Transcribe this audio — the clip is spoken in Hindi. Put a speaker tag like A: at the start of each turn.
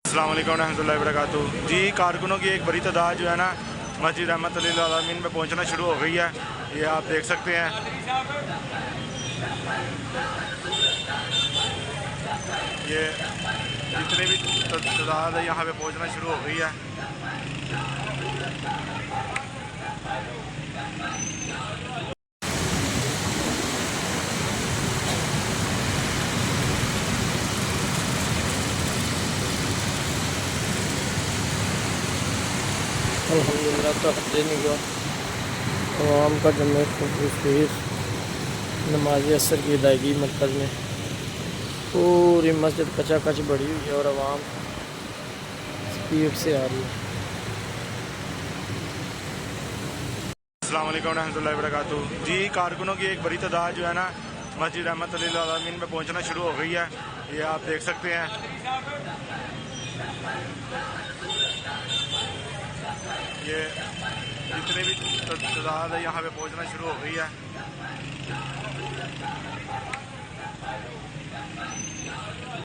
A: अस्सलाम वालेकुम रहमतुल्लाहि व बरकातुहू। जी, कारकुनों की एक बड़ी तादाद जो है ना मस्जिद रहमतुल लिल आलमीन में पहुंचना शुरू हो गई है। ये आप देख सकते हैं। ये जितने भी तादाद है यहाँ पे पहुंचना शुरू हो गई है।
B: अल्हम्दुलिल्लाह तो हफ्ते निगाह आवाम का जमे फिर नमाज असर की अदायगी मरकज़ में पूरी मस्जिद कचाकच बढ़ी हुई है और आवाम स्पीड से आ रही है।
A: अस्सलाम वालेकुम रहमतुल्लाहि व बरकातुहू। जी, कारकुनों की एक बड़ी तादाद जो है ना मस्जिद रहमतुल लिल आलमीन में पहुंचना शुरू हो गई है। ये आप देख सकते हैं। ये जितने भी तादाद है यहाँ पे पहुंचना शुरू हो गई है।